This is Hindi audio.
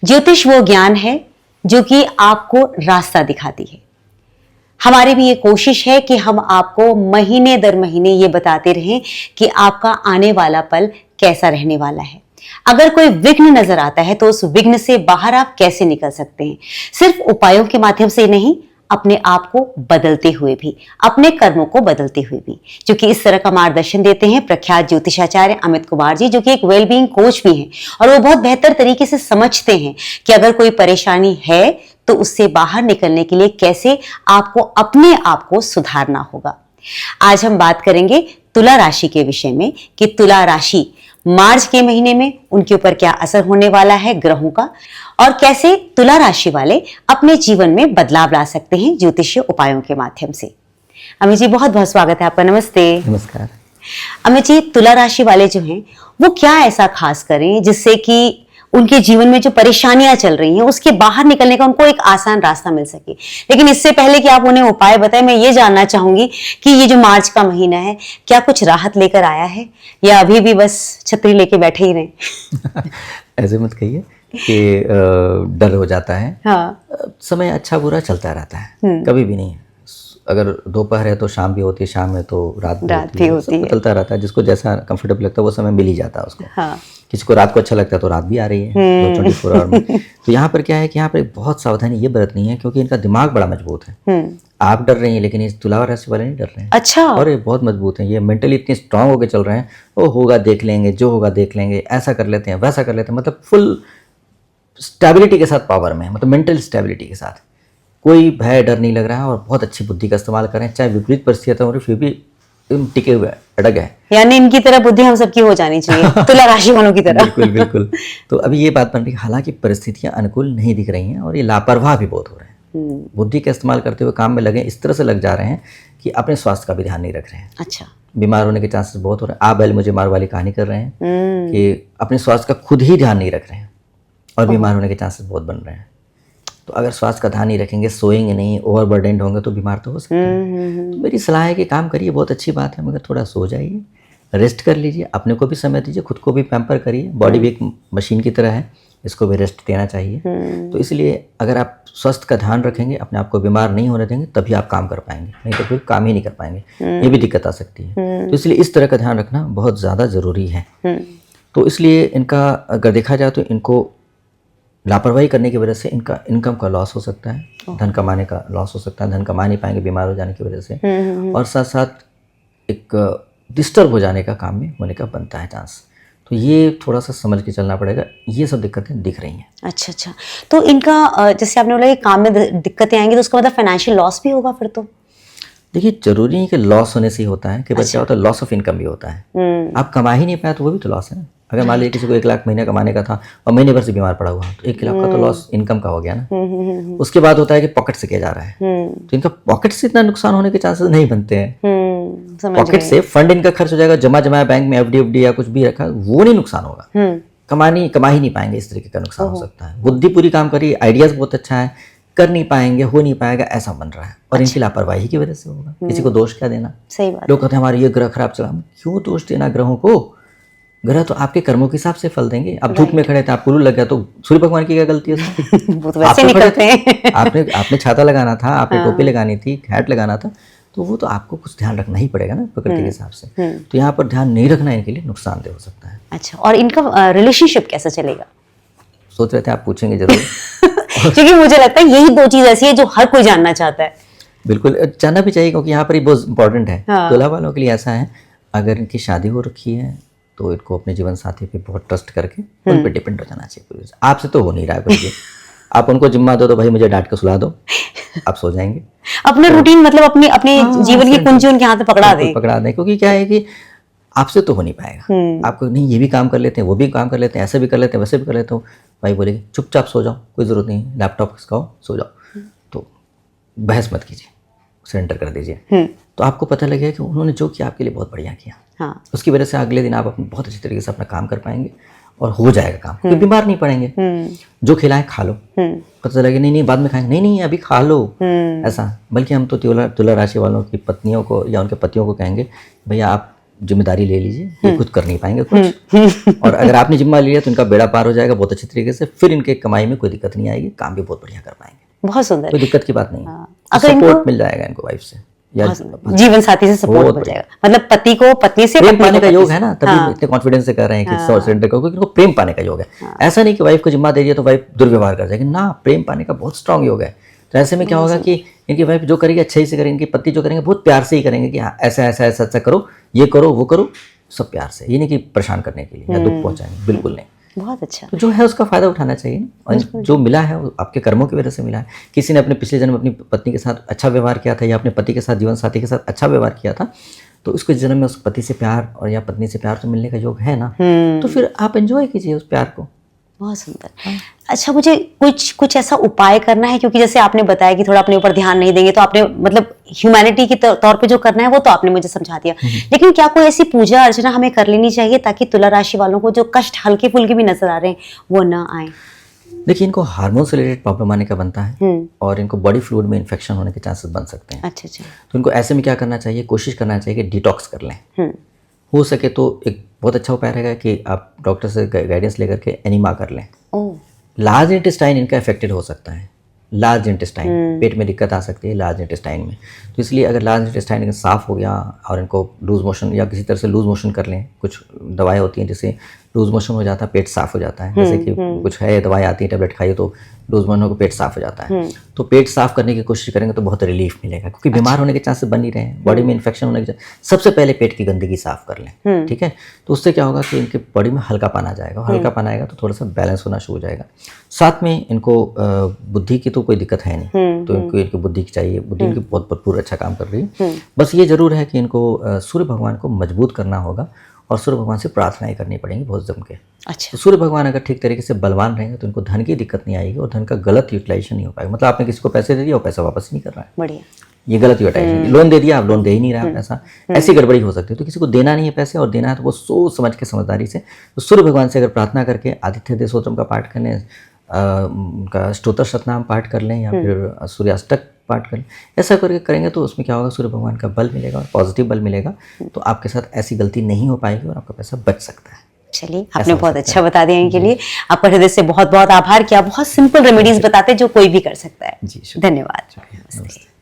ज्योतिष वो ज्ञान है जो कि आपको रास्ता दिखाती है। हमारी भी ये कोशिश है कि हम आपको महीने दर महीने ये बताते रहें कि आपका आने वाला पल कैसा रहने वाला है। अगर कोई विघ्न नजर आता है तो उस विघ्न से बाहर आप कैसे निकल सकते हैं, सिर्फ उपायों के माध्यम से नहीं, अपने आप को बदलते हुए भी, अपने कर्मों को बदलते हुए भी। जो कि इस तरह का मार्गदर्शन देते हैं प्रख्यात ज्योतिषाचार्य अमित कुमार जी, जो कि एक वेलबींग कोच भी हैं और वो बहुत बेहतर तरीके से समझते हैं कि अगर कोई परेशानी है तो उससे बाहर निकलने के लिए कैसे आपको अपने आप को सुधारना होगा। आज हम बात करेंगे तुला राशि के विषय में कि तुला राशि मार्च के महीने में उनके ऊपर क्या असर होने वाला है ग्रहों का, और कैसे तुला राशि वाले अपने जीवन में बदलाव ला सकते हैं ज्योतिषीय उपायों के माध्यम से। अमित जी, बहुत बहुत स्वागत है आपका। नमस्ते। नमस्कार। अमित जी, तुला राशि वाले जो हैं वो क्या ऐसा खास करें जिससे कि उनके जीवन में जो परेशानियां चल रही हैं उसके बाहर निकलने का उनको एक आसान रास्ता मिल सके। लेकिन इससे पहले कि आप उन्हें उपाय बताएं, मैं ये जानना चाहूंगी कि ये जो मार्च का महीना है क्या कुछ राहत लेकर आया है या अभी भी बस छतरी लेके बैठे ही रहें? ऐसे मत कहिए कि डर हो जाता है। हाँ। समय अच्छा बुरा चलता रहता है, कभी भी नहीं है। अगर दोपहर है तो शाम भी होती है, शाम है तो रात भी होती है। चलता रहता है, जिसको जैसा कंफर्टेबल लगता है वो समय मिल ही जाता है उसको। हाँ। किसी को रात को अच्छा लगता है तो रात भी आ रही है 24 आवर में। तो यहाँ पर क्या है कि यहाँ पर बहुत सावधानी ये बरतनी है क्योंकि इनका दिमाग बड़ा मजबूत है। आप डर रही हैं लेकिन इस तुला राशि वाले नहीं डर रहे हैं। अच्छा। और ये बहुत मजबूत हैं, ये मेंटली इतने स्ट्रांग होकर चल रहे हैं। वो होगा देख लेंगे, जो होगा देख लेंगे, ऐसा कर लेते हैं वैसा कर लेते हैं, मतलब फुल स्टेबिलिटी के साथ पावर में, मतलब मेंटल स्टेबिलिटी के साथ। कोई भय डर नहीं लग रहा है और बहुत अच्छी बुद्धि का इस्तेमाल करें, चाहे विपरीत परिस्थितियां हो फिर भी टिके हुए अड़ग है। यानी इनकी तरह बुद्धि हम सबकी हो जानी चाहिए तुला राशि वालों की तरह। बिल्कुल बिल्कुल। तो अभी ये बात बन रही है, हालांकि परिस्थितियां अनुकूल नहीं दिख रही हैं और ये लापरवाह भी बहुत हो रहे हैं। बुद्धि का इस्तेमाल करते हुए काम में लगे, इस तरह से लग जा रहे हैं कि अपने स्वास्थ्य का भी ध्यान नहीं रख रहे हैं। अच्छा। बीमार होने के चांसेस बहुत हो रहे हैं। आप बैल मुझे मार वाली कहानी कर रहे हैं कि अपने स्वास्थ्य का खुद ही ध्यान नहीं रख रहे हैं और बीमार होने के चांसेस बहुत बन रहे हैं। तो अगर स्वास्थ्य का ध्यान नहीं रखेंगे, सोएंगे नहीं, ओवरबर्डेंड होंगे तो बीमार तो हो सकते हैं। तो मेरी सलाह है कि काम करिए, बहुत अच्छी बात है, मगर थोड़ा सो जाइए, रेस्ट कर लीजिए, अपने को भी समय दीजिए, खुद को भी पैम्पर करिए। बॉडी भी एक मशीन की तरह है, इसको भी रेस्ट देना चाहिए। तो इसलिए अगर आप स्वास्थ्य का ध्यान रखेंगे, अपने आप को बीमार नहीं होने देंगे, तभी आप काम कर पाएंगे, नहीं तो फिर काम ही नहीं कर पाएंगे। ये भी दिक्कत आ सकती है। तो इसलिए इस तरह का ध्यान रखना बहुत ज़्यादा ज़रूरी है। तो इसलिए इनका अगर देखा जाए तो इनको लापरवाही करने की वजह से इनका इनकम का लॉस हो सकता है, धन कमाने का लॉस हो सकता है, धन कमा नहीं पाएंगे बीमार हो जाने की वजह से, और साथ साथ एक डिस्टर्ब हो जाने का काम में होने का बनता है चांस। तो ये थोड़ा सा समझ के चलना पड़ेगा, ये सब दिक्कतें दिख रही हैं। अच्छा अच्छा। तो इनका जैसे आपने बोला कि काम में दिक्कतें आएंगी तो उसका मतलब फाइनेंशियल लॉस भी होगा फिर तो? देखिए, जरूरी नहीं कि लॉस होने से ही होता है, कि क्या होता है, लॉस ऑफ इनकम भी होता है। आप कमा ही नहीं पाया तो वो भी तो लॉस है ना। अगर मान लीजिए किसी को 1 लाख महीने कमाने का था और महीने भर से बीमार पड़ा हुआ, तो 1 लाख का तो लॉस इनकम का हो गया ना। उसके बाद होता है कि पॉकेट से किया जा रहा है, तो इनका पॉकेट से इतना नुकसान होने के चांसेस नहीं बनते हैं। पॉकेट से फंड इनका खर्च हो जाएगा, जमा जमाया बैंक में, एफडी या कुछ भी रखा, वो नहीं नुकसान होगा। कमा ही नहीं पाएंगे, इस तरीके का नुकसान हो सकता है। बुद्धि पूरी काम करिए, आइडियाज बहुत अच्छा है, कर नहीं पाएंगे, हो नहीं पाएगा, ऐसा बन रहा है। और इनकी लापरवाही की वजह से होगा। किसी को दोष क्या देना? सही बात। लोग कहते हैं हमारे ये ग्रह खराब चला, क्यों दोष देना ग्रहों को? ग्रह तो आपके कर्मों के हिसाब से फल देंगे। आप धूप में खड़े थे, आपको लू लग गया, तो सूर्य भगवान की क्या गलती है उसमें? वो तो वैसे निकलते हैं। आपने छाता लगाना था, आपने टोपी लगानी थी, हैट लगाना था, तो वो तो आपको कुछ ध्यान रखना ही पड़ेगा ना प्रकृति के हिसाब से। तो यहाँ पर ध्यान नहीं रखना इनके लिए नुकसानदेह हो सकता है। अच्छा, और इनका रिलेशनशिप कैसा चलेगा? सोच रहे थे आप पूछेंगे जरूर। क्योंकि मुझे लगता है यही 2 चीज ऐसी है जो हर कोई जानना चाहता है। बिल्कुल जानना भी चाहिए, क्योंकि यहाँ पर ही बहुत इंपॉर्टेंट है। तुला वालों के लिए ऐसा है, अगर इनकी शादी हो रखी है तो इनको अपने जीवन साथी पे बहुत ट्रस्ट करके उन पे डिपेंड हो जाना चाहिए। पूरी आपसे तो हो नहीं रहा है कुछ भी। आप उनको जिम्मा दो तो भाई मुझे डांट के सुला दो, आप सो जाएंगे। अपना रूटीन मतलब अपने जीवन की कुंजी उनके हाथ में पकड़ा दें। क्योंकि क्या है कि आपसे तो हो नहीं पाएगा। आपको नहीं, ये भी काम कर लेते हैं, वो भी काम कर लेते हैं, ऐसे भी कर लेते हैं, वैसे भी कर लेते हो। भाई बोलेगी चुपचाप सो जाओ, कोई ज़रूरत नहीं है, लैपटॉप खिसकाओ, सो जाओ। तो बहस मत कीजिए, सरेंडर कर दीजिए। तो आपको पता लगेगा कि उन्होंने जो किया आपके लिए बहुत बढ़िया किया। हाँ। उसकी वजह से अगले दिन आप अपने बहुत अच्छी तरीके से अपना काम कर पाएंगे और हो जाएगा काम, क्योंकि बीमार नहीं पड़ेंगे। जो खिलाएं खा लो, पता लगे नहीं बाद में खाएंगे, नहीं अभी खा लो, ऐसा। बल्कि हम तो तुला राशि वालों की पत्नियों को या उनके पतियों को कहेंगे, भैया आप जिम्मेदारी ले लीजिए, ये खुद कर नहीं पाएंगे कुछ। और अगर आपने जिम्मा लिया तो इनका बेड़ा पार हो जाएगा बहुत अच्छी तरीके से, फिर इनके कमाई में कोई दिक्कत नहीं आएगी, काम भी बहुत बढ़िया कर पाएंगे, बहुत सुंदर। कोई दिक्कत की बात नहीं। अगर सपोर्ट मिल जाएगा इनको वाइफ से या जीवन साथी से सपोर्ट मिल जाएगा, मतलब पति को पत्नी से, प्रेम पाने का योग है ना, तभी इतने कॉन्फिडेंस से कर रहे हैं कि सरेंडर करो, क्योंकि इनको प्रेम पाने का योग है। ऐसा नहीं कि वाइफ को जिम्मा दे दिया तो वाइफ दुर्व्यवहार कर जाएगी ना, प्रेम पाने का बहुत स्ट्रांग योग है। तो ऐसे में क्या होगा कि इनकी वाइफ जो करेगी अच्छे से करेंगे, इनके पति जो करेंगे बहुत प्यार से ही करेंगे कि हाँ ऐसा ऐसा ऐसा ऐसा करो, ये करो वो करो, सब प्यार से, ये नहीं कि परेशान करने के लिए या दुख पहुंचाने, बिल्कुल नहीं। बहुत अच्छा। तो जो है उसका फायदा उठाना चाहिए ना, और जो मिला है वो आपके कर्मों की वजह से मिला है। किसी ने अपने पिछले जन्म अपनी पत्नी के साथ अच्छा व्यवहार किया था या अपने पति के साथ, जीवन साथी के साथ अच्छा व्यवहार किया था, तो उसके जन्म में उस पति से प्यार और या पत्नी से प्यार तो मिलने का योग है ना, तो फिर आप एंजॉय कीजिए उस प्यार को। बहुत सुंदर। अच्छा, मुझे कुछ ऐसा उपाय करना है, क्योंकि जैसे आपने बताया कि थोड़ा अपने ऊपर ध्यान नहीं देंगे, तो आपने मतलब ह्यूमैनिटी के तौर पे जो करना है वो तो आपने मुझे समझा दिया, लेकिन क्या कोई ऐसी पूजा अर्चना हमें कर लेनी चाहिए ताकि तुला राशि वालों को जो कष्ट हल्के फुल्के भी नजर आ रहे हैं वो ना आए? देखिए, इनको हार्मोन से रिलेटेड प्रॉब्लम आने का बनता है और इनको बॉडी फ्लूइड में इन्फेक्शन होने के चांसेस बन सकते हैं। अच्छा अच्छा। तो इनको ऐसे में क्या करना चाहिए, कोशिश करना चाहिए कि डिटॉक्स कर लें। हो सके तो एक बहुत अच्छा उपाय रहेगा कि आप डॉक्टर से गाइडेंस लेकर के एनीमा कर लें। लार्ज इंटेस्टाइन इनका अफेक्टेड हो सकता है, लार्ज इंटेस्टाइन, पेट में दिक्कत आ सकती है लार्ज इंटेस्टाइन में। तो इसलिए अगर लार्ज इंटेस्टाइन साफ हो गया और इनको लूज मोशन या किसी तरह से लूज मोशन कर लें, कुछ दवाएं होती हैं जिससे लूज मोशन हो जाता है, पेट साफ हो जाता है, जैसे कि कुछ है दवाई आती है, टेबलेट खाइए तो लूज मोशन हो पेट साफ हो जाता है। तो पेट साफ करने की कोशिश करेंगे तो बहुत रिलीफ मिलेगा, क्योंकि बीमार होने के चांसेस बन ही रहे हैं, बॉडी में इन्फेक्शन होने के चांसेस। सबसे पहले पेट की गंदगी साफ कर लें, ठीक है। तो उससे क्या होगा कि इनके बॉडी में हल्कापन आ जाएगा, हल्का पान आएगा तो थोड़ा सा बैलेंस होना शुरू हो जाएगा। साथ में इनको बुद्धि की तो कोई दिक्कत है नहीं, तो इनको इनकी बुद्धि चाहिए, बुद्धि इनकी बहुत भरपूर अच्छा काम कर रही है। बस ये जरूर है कि इनको सूर्य भगवान को मजबूत करना होगा और सूर्य भगवान से प्रार्थनाएं करनी पड़ेंगी बहुत जम के। अच्छा। तो सूर्य भगवान अगर ठीक तरीके से बलवान रहेंगे तो इनको धन की दिक्कत नहीं आएगी और धन का गलत यूटिलाइजेशन नहीं हो पाएगा। मतलब आपने किसी को पैसे दे दिया और पैसा वापस नहीं कर रहा है, बढ़िया, ये गलत यूटिलाइजेशन। लोन दे दिया, आप लोन दे ही नहीं रहा पैसा, ऐसी गड़बड़ी हो सकती है। तो किसी को देना नहीं है पैसे और देना है तो वो सोच समझ के समझदारी से, तो सूर्य भगवान से अगर प्रार्थना करके आदित्य हृदय स्तोत्रम का पाठ करने, उनका स्तोत्र शतनाम पाठ कर लें या फिर सूर्याष्टक पाठ कर लें, ऐसा करके करेंगे तो उसमें क्या होगा, सूर्य भगवान का बल मिलेगा और पॉजिटिव बल मिलेगा, तो आपके साथ ऐसी गलती नहीं हो पाएगी और आपका पैसा बच सकता है। चलिए, आपने बहुत अच्छा बता दिया इनके लिए, आपका हृदय से बहुत बहुत आभार। क्या बहुत सिंपल रेमेडीज बताते जो कोई भी कर सकता है। जी, धन्यवाद। नमस्ते।